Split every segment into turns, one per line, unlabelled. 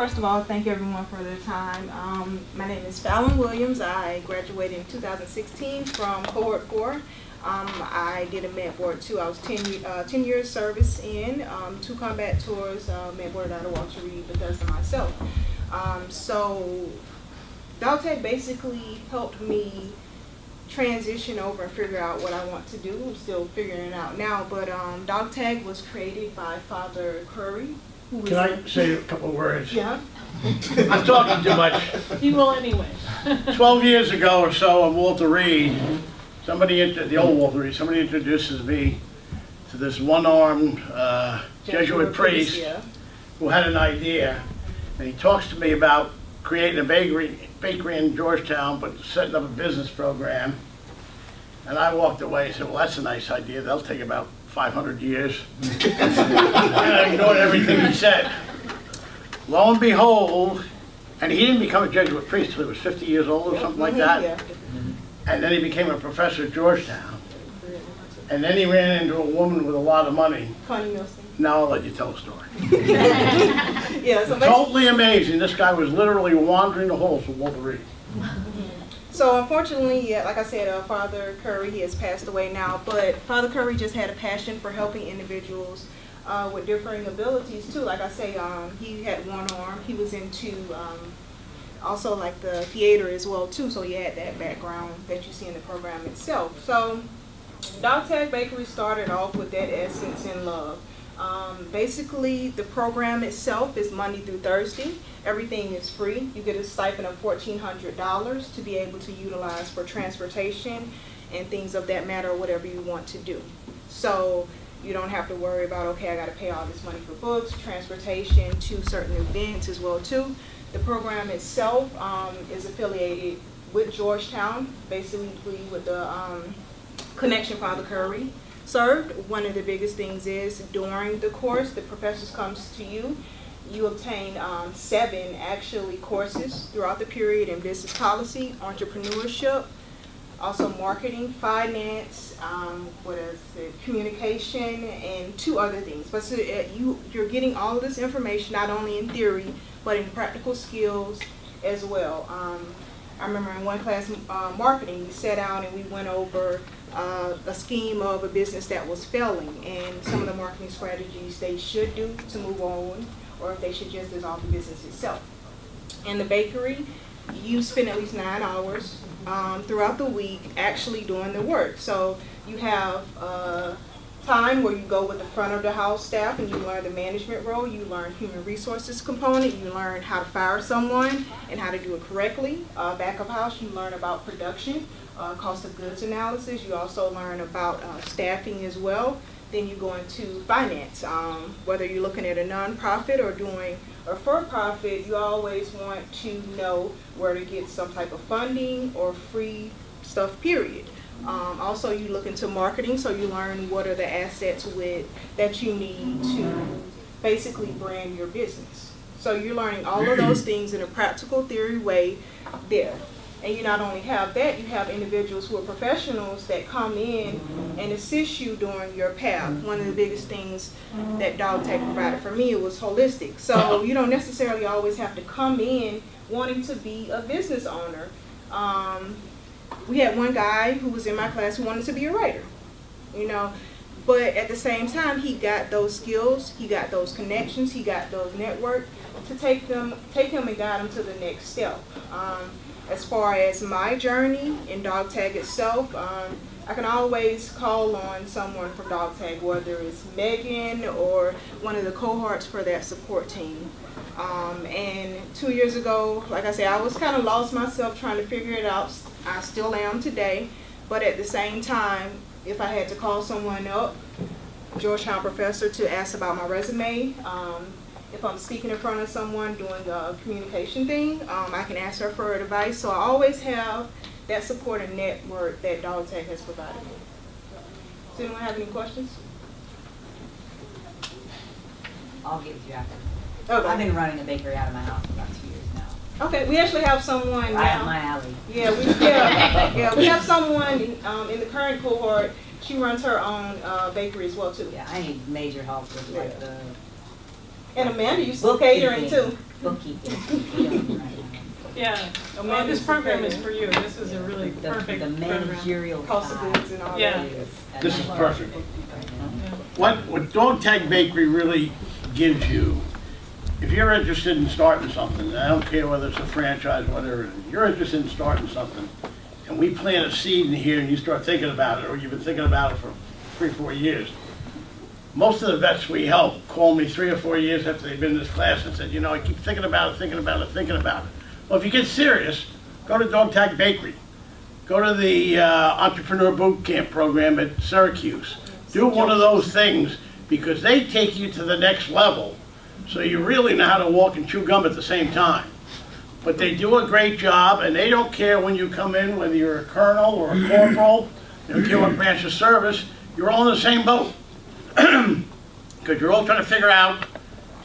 First of all, thank everyone for their time. My name is Fallon Williams. I graduated in 2016 from Cohort 4. I did a med board too. I was 10 years service in, 2 combat tours, med board out of Walter Reed, Bethesda myself. So DogTag basically helped me transition over and figure out what I want to do. I'm still figuring it out now, but DogTag was created by Father Curry.
Can I say a couple of words?
Yeah.
I'm talking too much.
You will anyway.
12 years ago or so at Walter Reed, the old Walter Reed, somebody introduces me to this one-armed Jesuit priest
Yeah.
who had an idea, and he talks to me about creating a bakery in Georgetown, but setting up a business program. And I walked away and said, well, that's a nice idea. That'll take about 500 years. And I ignored everything he said. Lo and behold, and he didn't become a Jesuit priest until he was 50 years old or something like that.
Yeah.
And then he became a professor at Georgetown. And then he ran into a woman with a lot of money.
Connie Milson.
Now I'll let you tell the story.
Yeah, so
Totally amazing. This guy was literally wandering the halls of Walter Reed.
So unfortunately, yeah, like I said, Father Curry, he has passed away now, but Father Curry just had a passion for helping individuals with differing abilities too. Like I say, he had one arm. He was into also like the theater as well too, so he had that background that you see in the program itself. So DogTag Bakery started off with that essence and love. Basically, the program itself is Monday through Thursday. Everything is free. You get a stipend of $1,400 to be able to utilize for transportation and things of that matter, whatever you want to do. So you don't have to worry about, okay, I got to pay all this money for books, transportation to certain events as well too. The program itself is affiliated with Georgetown, basically with the connection Father Curry served. One of the biggest things is during the course, the professors comes to you. You obtain 7 actually courses throughout the period in business policy, entrepreneurship, also marketing, finance, communication, and 2 other things. But so, you're getting all of this information not only in theory, but in practical skills as well. I remember in one class, marketing, we sat down and we went over a scheme of a business that was failing and some of the marketing strategies they should do to move on, or if they should just dissolve the business itself. In the bakery, you spend at least 9 hours throughout the week actually doing the work. So you have time where you go with the front of the house staff and you learn the management role, you learn human resources component, you learn how to fire someone and how to do it correctly. Back of house, you learn about production, cost of goods analysis. You also learn about staffing as well. Then you go into finance. Whether you're looking at a nonprofit or doing a for-profit, you always want to know where to get some type of funding or free stuff, period. Also, you look into marketing, so you learn what are the assets that you need to basically brand your business. So you're learning all of those things in a practical theory way there. And you not only have that, you have individuals who are professionals that come in and assist you during your path. One of the biggest things that DogTag provided for me, it was holistic. So you don't necessarily always have to come in wanting to be a business owner. We had one guy who was in my class who wanted to be a writer, but at the same time, he got those skills, he got those connections, he got those networks to take him and guide him to the next step. As far as my journey in DogTag itself, I can always call on someone from DogTag, whether it's Megan or one of the cohorts for that support team. And 2 years ago, like I said, I was kind of lost myself trying to figure it out. I still am today, but at the same time, if I had to call someone up, Georgetown professor, to ask about my resume, if I'm speaking in front of someone doing a communication thing, I can ask her for advice. So I always have that support and network that DogTag has provided me. Does anyone have any questions?
I'll get with you after.
Okay.
I've been running a bakery out of my house for about 2 years now.
Okay, we actually have someone
Right
now.
up my alley.
Yeah, we have someone in the current cohort. She runs her own bakery as well too.
Yeah, I need major help with like the
And Amanda used to catering too.
Bookkeeping.
Yeah, well, this program is for you. This is a really perfect
The
program.
managerial
Cost of
side.
goods and all
Yeah.
that.
This is perfect.
Yeah.
What Dog Tag Bakery really gives you, if you're interested in starting something, and I don't care whether it's a franchise, whatever, you're interested in starting something, and we plant a seed in here and you start thinking about it, or you've been thinking about it for 3-4 years, most of the vets we help call me 3 or 4 years after they've been in this class and said, you know, I keep thinking about it, thinking about it, thinking about it. Well, if you get serious, go to Dog Tag Bakery. Go to the Entrepreneur Boot Camp program at Syracuse. Do one of those things because they take you to the next level. So you really know how to walk and chew gum at the same time. But they do a great job, and they don't care when you come in, whether you're a colonel or a corporal, they don't care what branch of service, you're all in the same boat. Because you're all trying to figure out,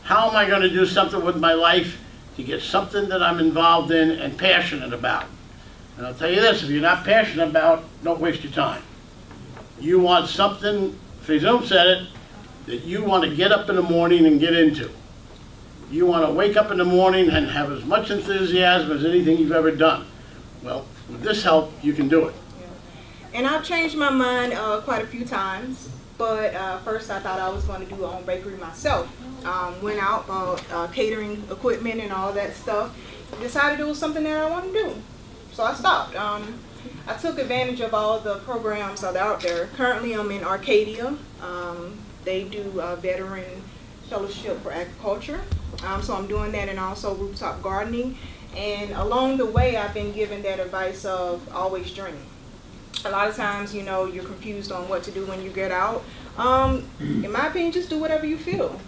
how am I going to do something with my life to get something that I'm involved in and passionate about. And I'll tell you this, if you're not passionate about, don't waste your time. You want something, Fizum said it, that you want to get up in the morning and get into. You want to wake up in the morning and have as much enthusiasm as anything you've ever done. Well, with this help, you can do it.
And I've changed my mind quite a few times, but first I thought I was going to do my own bakery myself. Went out, bought catering equipment and all that stuff. Decided it was something that I wanted to do. So I stopped. I took advantage of all the programs that are out there. Currently I'm in Arcadia. They do veteran fellowship for agriculture. So I'm doing that, and also rooftop gardening. And along the way I've been given that advice of always dream. A lot of times, you know, you're confused on what to do when you get out. In my opinion, just do whatever you feel.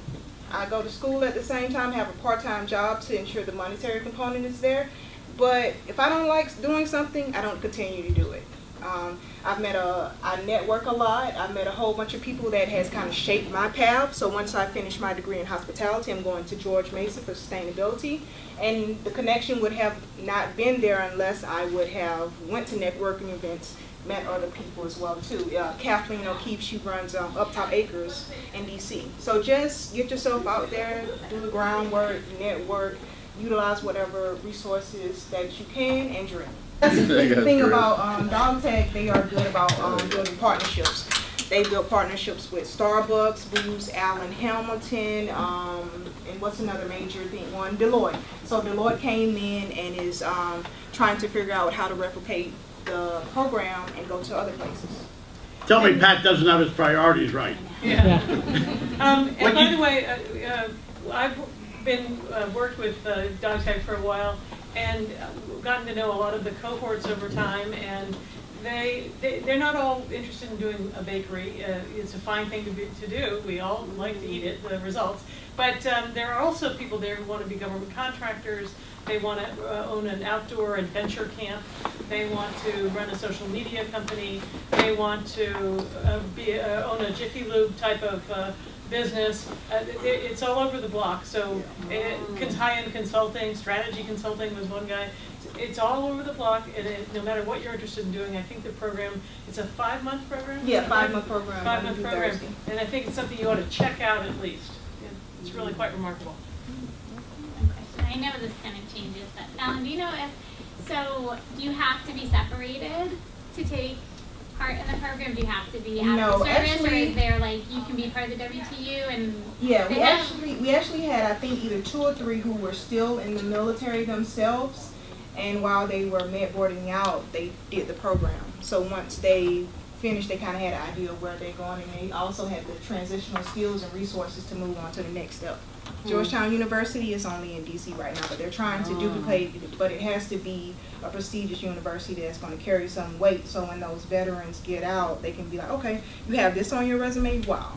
I go to school at the same time, have a part-time job to ensure the monetary component is there. But if I don't like doing something, I don't continue to do it. I network a lot. I've met a whole bunch of people that has kind of shaped my path. So once I finish my degree in hospitality, I'm going to George Mason for sustainability. And the connection would have not been there unless I would have went to networking events, met other people as well too. Kathleen O'Keefe, she runs Uptop Acres in DC. So just get yourself out there, do the groundwork, network, utilize whatever resources that you can, and dream. That's the thing about Dog Tag. They are good about building partnerships. They build partnerships with Starbucks, Booz, Allen Hamilton, and what's another major thing? One, Deloitte. So Deloitte came in and is trying to figure out how to replicate the program and go to other places.
Tell me Pat doesn't have his priorities right.
Yeah. And by the way, I've been worked with Dog Tag for a while, and gotten to know a lot of the cohorts over time, and they're not all interested in doing a bakery. It's a fine thing to do. We all like to eat it, the results. But there are also people there who want to be government contractors. They want to own an outdoor adventure camp. They want to run a social media company. They want to own a Jiffy Lube type of business. It's all over the block. So high-end consulting, strategy consulting was one guy. It's all over the block, and no matter what you're interested in doing, I think the program, it's a 5-month program?
Yeah, 5-month program.
5-month program.
Thursday.
And I think it's something you ought to check out at least. It's really quite remarkable.
I know this kind of changes, but Fallon, do you know do you have to be separated to take part in the program? Do you have to be out of the service,
actually,
or is there you can be part of the WTU and?
Yeah, we actually had, I think, either 2 or 3 who were still in the military themselves, and while they were med boarding out, they did the program. So once they finished, they kind of had an idea of where they're going, and they also had the transitional skills and resources to move on to the next step. Georgetown University is only in DC right now, but they're trying to duplicate it, but it has to be a prestigious university that's going to carry some weight, so when those veterans get out, they can be like, okay, you have this on your resume, wow.